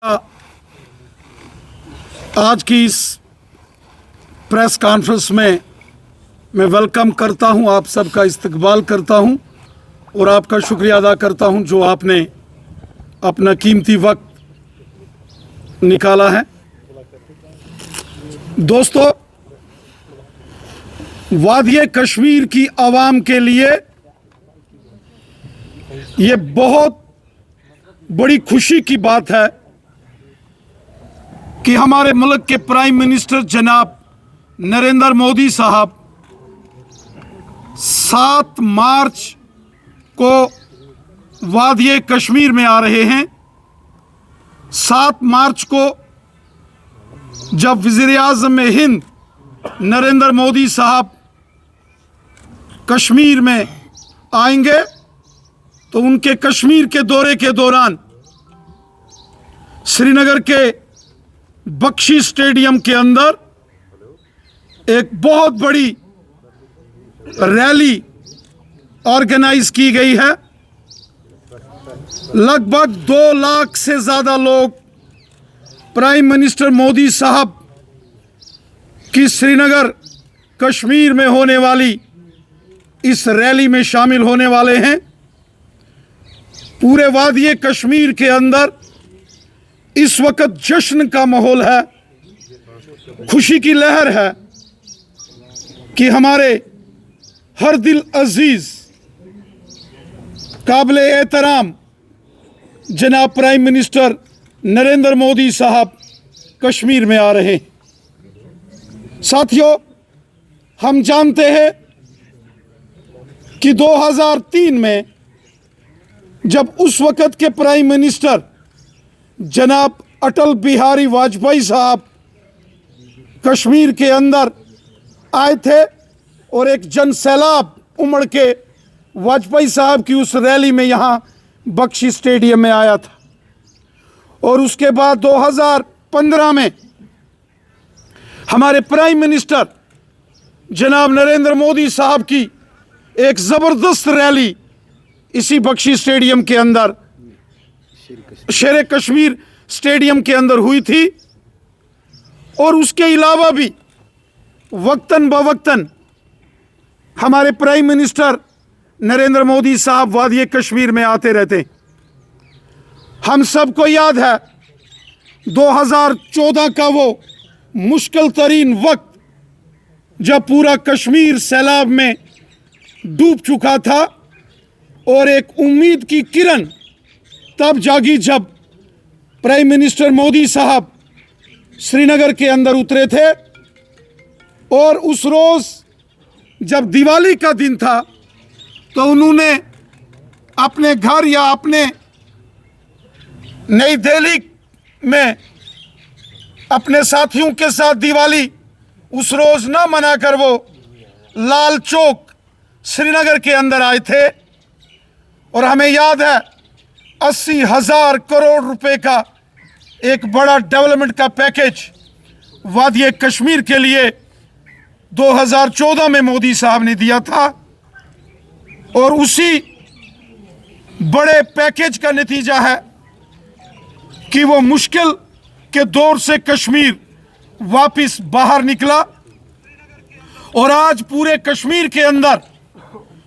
आज की इस प्रेस कॉन्फ्रेंस में मैं वेलकम करता हूं, आप सबका इस्तकबाल करता हूं और आपका शुक्रिया अदा करता हूं जो आपने अपना कीमती वक्त निकाला है। दोस्तों, वादिये कश्मीर की आवाम के लिए ये बहुत बड़ी खुशी की बात है कि हमारे मुल्क के प्राइम मिनिस्टर जनाब नरेंद्र मोदी साहब 7 मार्च को वादिये कश्मीर में आ रहे हैं। 7 मार्च को जब वज़ीर-ए-आज़म हिंद नरेंद्र मोदी साहब कश्मीर में आएंगे तो उनके कश्मीर के दौरे के दौरान श्रीनगर के बख्शी स्टेडियम के अंदर एक बहुत बड़ी रैली ऑर्गेनाइज की गई है। लगभग 2 लाख से ज्यादा लोग प्राइम मिनिस्टर मोदी साहब की श्रीनगर कश्मीर में होने वाली इस रैली में शामिल होने वाले हैं। पूरे वादिये कश्मीर के अंदर इस वक्त जश्न का माहौल है, खुशी की लहर है कि हमारे हर दिल अजीज काबिल एहतराम जनाब प्राइम मिनिस्टर नरेंद्र मोदी साहब कश्मीर में आ रहे हैं। साथियों, हम जानते हैं कि 2003 में जब उस वक्त के प्राइम मिनिस्टर जनाब अटल बिहारी वाजपेयी साहब कश्मीर के अंदर आए थे और एक जन सैलाब उमड़ के वाजपेयी साहब की उस रैली में यहाँ बख्शी स्टेडियम में आया था। और उसके बाद 2015 में हमारे प्राइम मिनिस्टर जनाब नरेंद्र मोदी साहब की एक ज़बरदस्त रैली इसी बख्शी स्टेडियम के अंदर, शेर कश्मीर स्टेडियम के अंदर हुई थी। और उसके अलावा भी वक्तन बवक्तन हमारे प्राइम मिनिस्टर नरेंद्र मोदी साहब वादिये कश्मीर में आते रहते। हम सबको याद है 2014 का वो मुश्किल तरीन वक्त जब पूरा कश्मीर सैलाब में डूब चुका था और एक उम्मीद की किरण तब जागी जब प्राइम मिनिस्टर मोदी साहब श्रीनगर के अंदर उतरे थे। और उस रोज जब दिवाली का दिन था तो उन्होंने अपने घर या अपने नई दिल्ली में अपने साथियों के साथ दिवाली उस रोज ना मनाकर वो लाल चौक श्रीनगर के अंदर आए थे। और हमें याद है 80,000 करोड़ रुपए का एक बड़ा डेवलपमेंट का पैकेज वादिये कश्मीर के लिए 2014 में मोदी साहब ने दिया था। और उसी बड़े पैकेज का नतीजा है कि वो मुश्किल के दौर से कश्मीर वापस बाहर निकला। और आज पूरे कश्मीर के अंदर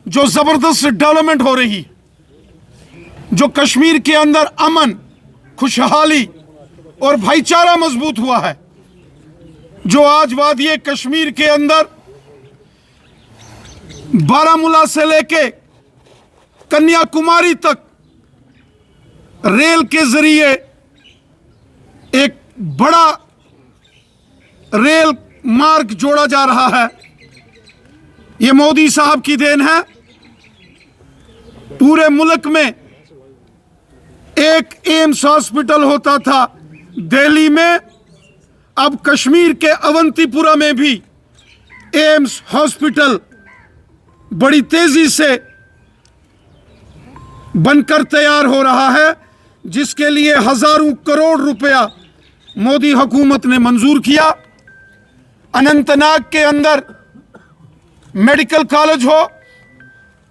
जो जबरदस्त डेवलपमेंट हो रही, जो कश्मीर के अंदर अमन, खुशहाली और भाईचारा मजबूत हुआ है, जो आज वादिये कश्मीर के अंदर बारामूला से लेके कन्याकुमारी तक रेल के जरिए एक बड़ा रेल मार्ग जोड़ा जा रहा है, ये मोदी साहब की देन है। पूरे मुल्क में एक एम्स हॉस्पिटल होता था दिल्ली में, अब कश्मीर के अवंतीपुरा में भी एम्स हॉस्पिटल बड़ी तेजी से बनकर तैयार हो रहा है, जिसके लिए हजारों करोड़ रुपया मोदी हुकूमत ने मंजूर किया। अनंतनाग के अंदर मेडिकल कॉलेज हो,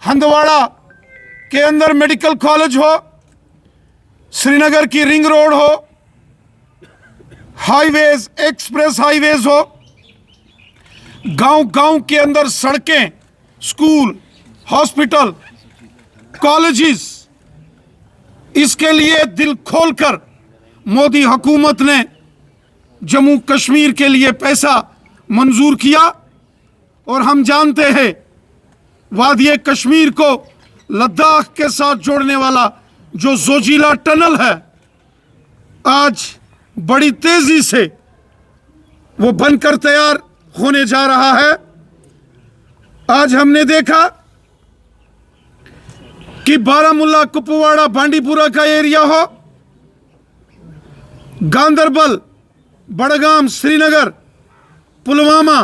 हंदवाड़ा के अंदर मेडिकल कॉलेज हो, श्रीनगर की रिंग रोड हो, हाईवेज, एक्सप्रेस हाईवेज हो, गांव गांव के अंदर सड़कें, स्कूल, हॉस्पिटल, कॉलेजेस, इसके लिए दिल खोलकर मोदी हुकूमत ने जम्मू कश्मीर के लिए पैसा मंजूर किया। और हम जानते हैं वादिय कश्मीर को लद्दाख के साथ जोड़ने वाला जो जोजिला टनल है, आज बड़ी तेजी से वो बनकर तैयार होने जा रहा है। आज हमने देखा कि बारामूला, कुपवाड़ा, बांडीपुरा का एरिया हो, गांदरबल, बड़गाम, श्रीनगर, पुलवामा,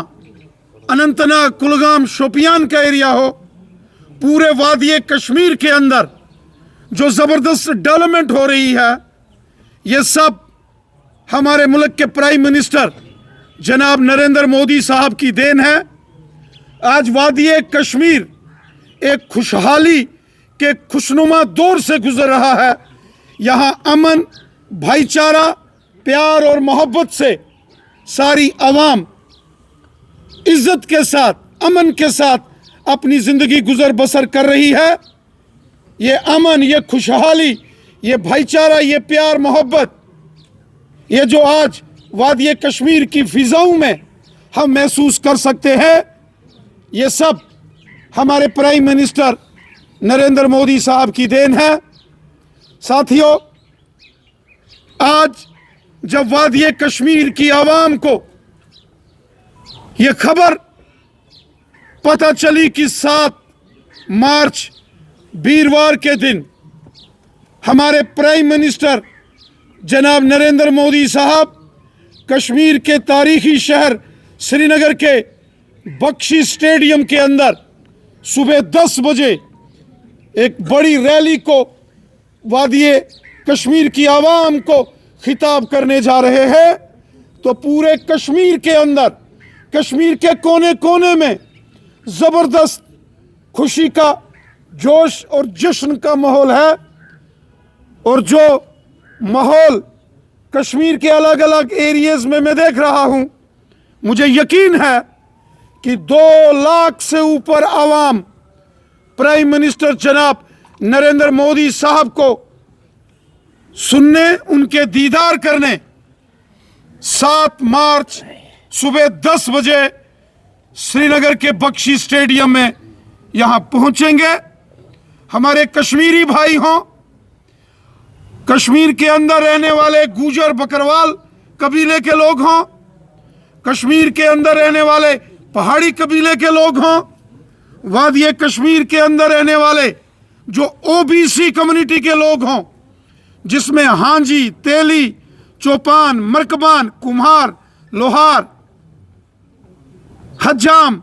अनंतनाग, कुलगाम, शोपियान का एरिया हो, पूरे वादिय कश्मीर के अंदर जो जबरदस्त डेवलपमेंट हो रही है, ये सब हमारे मुल्क के प्राइम मिनिस्टर जनाब नरेंद्र मोदी साहब की देन है। आज वादिय कश्मीर एक खुशहाली के खुशनुमा दौर से गुजर रहा है। यहाँ अमन, भाईचारा, प्यार और मोहब्बत से सारी आवाम इज्जत के साथ, अमन के साथ अपनी जिंदगी गुजर बसर कर रही है। ये अमन, ये खुशहाली, ये भाईचारा, ये प्यार मोहब्बत, ये जो आज वादिय कश्मीर की फिजाओं में हम महसूस कर सकते हैं, ये सब हमारे प्राइम मिनिस्टर नरेंद्र मोदी साहब की देन है। साथियों, आज जब वादिय कश्मीर की आवाम को यह खबर पता चली कि 7 मार्च वीरवार के दिन हमारे प्राइम मिनिस्टर जनाब नरेंद्र मोदी साहब कश्मीर के तारीखी शहर श्रीनगर के बख्शी स्टेडियम के अंदर सुबह 10 बजे एक बड़ी रैली को वादिय कश्मीर की आवाम को खिताब करने जा रहे हैं, तो पूरे कश्मीर के अंदर, कश्मीर के कोने कोने में जबरदस्त खुशी का जोश और जश्न का माहौल है। और जो माहौल कश्मीर के अलग अलग एरियाज में मैं देख रहा हूं, मुझे यकीन है कि 2 लाख से ऊपर आवाम प्राइम मिनिस्टर जनाब नरेंद्र मोदी साहब को सुनने, उनके दीदार करने 7 मार्च सुबह 10 बजे श्रीनगर के बख्शी स्टेडियम में यहां पहुंचेंगे। हमारे कश्मीरी भाई हों, कश्मीर के अंदर रहने वाले गुजर बकरवाल कबीले के लोग हों, कश्मीर के अंदर रहने वाले पहाड़ी कबीले के लोग हों, वादिय कश्मीर के अंदर रहने वाले जो ओबीसी कम्युनिटी के लोग हों, जिसमें हांजी, तेली, चौपान, मरकबान, कुम्हार, लोहार, हज्जाम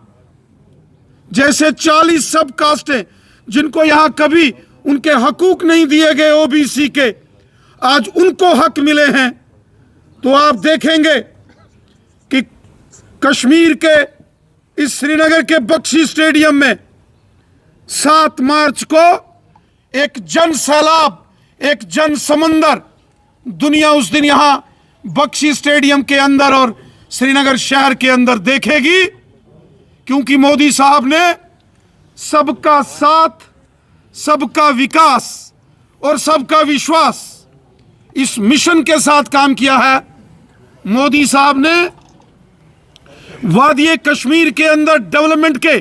जैसे 40 सब कास्टें जिनको यहां कभी उनके हकूक नहीं दिए गए ओबीसी के, आज उनको हक मिले हैं। तो आप देखेंगे कि कश्मीर के इस श्रीनगर के बख्शी स्टेडियम में 7 मार्च को एक जन सैलाब, एक जन समंदर दुनिया उस दिन यहां बख्शी स्टेडियम के अंदर और श्रीनगर शहर के अंदर देखेगी, क्योंकि मोदी साहब ने सबका साथ, सबका विकास और सबका विश्वास इस मिशन के साथ काम किया है। मोदी साहब ने वादिय कश्मीर के अंदर डेवलपमेंट के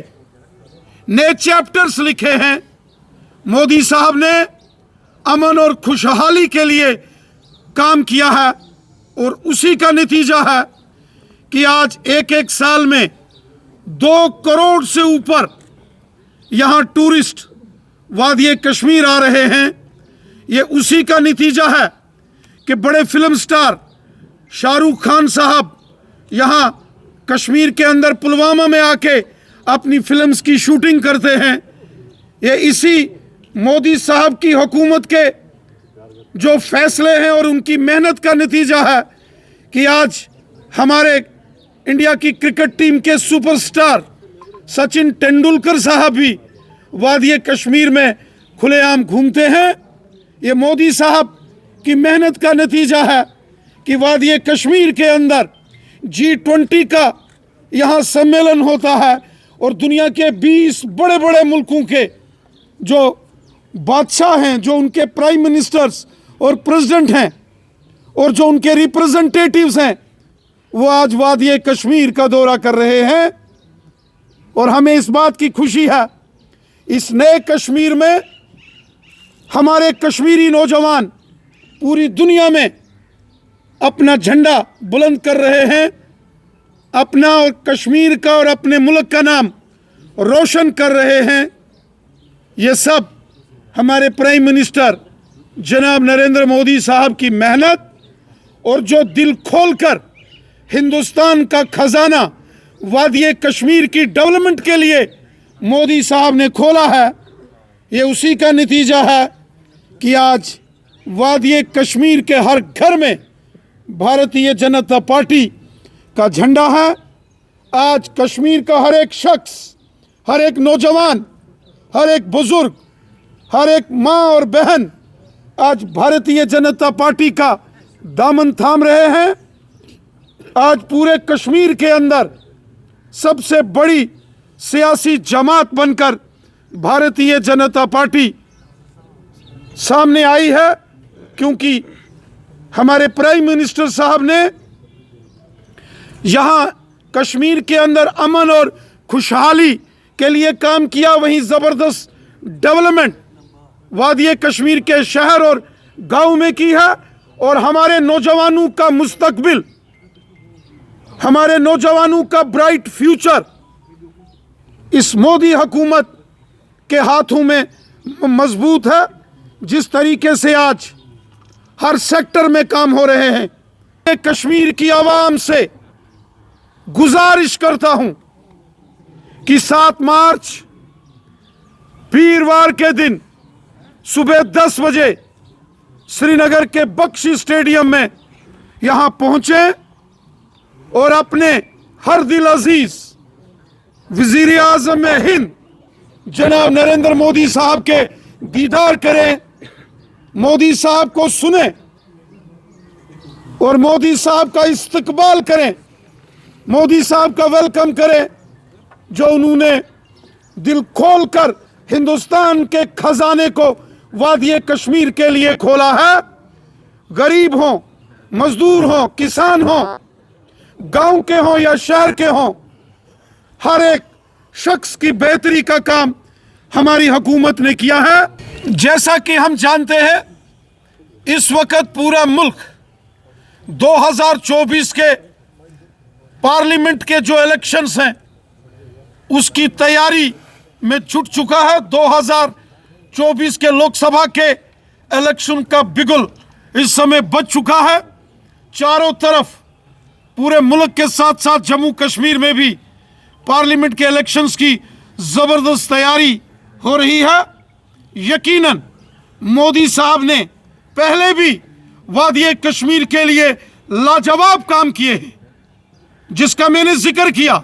नए चैप्टर्स लिखे हैं। मोदी साहब ने अमन और खुशहाली के लिए काम किया है और उसी का नतीजा है कि आज एक साल में 2 करोड़ से ऊपर यहाँ टूरिस्ट वादिय कश्मीर आ रहे हैं। ये उसी का नतीजा है कि बड़े फिल्म स्टार शाहरुख खान साहब यहाँ कश्मीर के अंदर पुलवामा में आके अपनी फिल्म्स की शूटिंग करते हैं। ये इसी मोदी साहब की हुकूमत के जो फैसले हैं और उनकी मेहनत का नतीजा है कि आज हमारे इंडिया की क्रिकेट टीम के सुपरस्टार सचिन तेंदुलकर साहब भी वादिय कश्मीर में खुलेआम घूमते हैं। ये मोदी साहब की मेहनत का नतीजा है कि वादी कश्मीर के अंदर G20 का यहाँ सम्मेलन होता है और दुनिया के 20 बड़े बड़े मुल्कों के जो बादशाह हैं, जो उनके प्राइम मिनिस्टर्स और प्रेसिडेंट हैं और जो उनके रिप्रेजेंटेटिव्स हैं, वो आज वादी कश्मीर का दौरा कर रहे हैं। और हमें इस बात की खुशी है, इस नए कश्मीर में हमारे कश्मीरी नौजवान पूरी दुनिया में अपना झंडा बुलंद कर रहे हैं, अपना और कश्मीर का और अपने मुल्क का नाम रोशन कर रहे हैं। ये सब हमारे प्राइम मिनिस्टर जनाब नरेंद्र मोदी साहब की मेहनत और जो दिल खोलकर हिंदुस्तान का खजाना वादी कश्मीर की डेवलपमेंट के लिए मोदी साहब ने खोला है, ये उसी का नतीजा है कि आज वादी कश्मीर के हर घर में भारतीय जनता पार्टी का झंडा है। आज कश्मीर का हर एक शख्स, हर एक नौजवान, हर एक बुजुर्ग, हर एक माँ और बहन आज भारतीय जनता पार्टी का दामन थाम रहे हैं। आज पूरे कश्मीर के अंदर सबसे बड़ी सियासी जमात बनकर भारतीय जनता पार्टी सामने आई है, क्योंकि हमारे प्राइम मिनिस्टर साहब ने यहाँ कश्मीर के अंदर अमन और खुशहाली के लिए काम किया। वहीं ज़बरदस्त डेवलपमेंट वादी कश्मीर के शहर और गांव में की है। और हमारे नौजवानों का मुस्तकबिल, हमारे नौजवानों का ब्राइट फ्यूचर इस मोदी हुकूमत के हाथों में मजबूत है। जिस तरीके से आज हर सेक्टर में काम हो रहे हैं, कश्मीर की आवाम से गुजारिश करता हूं कि 7 मार्च वीरवार के दिन सुबह 10 बजे श्रीनगर के बख्शी स्टेडियम में यहां पहुंचे और अपने हर दिल अजीज वजीर आजम हिंद जनाब नरेंद्र मोदी साहब के दीदार करें, मोदी साहब को सुने और मोदी साहब का इस्तकबाल करें, मोदी साहब का वेलकम करें, जो उन्होंने दिल खोलकर हिंदुस्तान के खजाने को वादी कश्मीर के लिए खोला है। गरीब हो, मजदूर हो, किसान हो, गांव के हो या शहर के हो, हर एक शख्स की बेहतरी का काम हमारी हुकूमत ने किया है। जैसा कि हम जानते हैं, इस वक्त पूरा मुल्क 2024 के पार्लियामेंट के जो इलेक्शंस हैं उसकी तैयारी में जुट चुका है। 2024 के लोकसभा के इलेक्शन का बिगुल इस समय बज चुका है। चारों तरफ पूरे मुल्क के साथ साथ जम्मू कश्मीर में भी पार्लियामेंट के इलेक्शंस की ज़बरदस्त तैयारी हो रही है। यकीनन मोदी साहब ने पहले भी वादी कश्मीर के लिए लाजवाब काम किए हैं, जिसका मैंने जिक्र किया।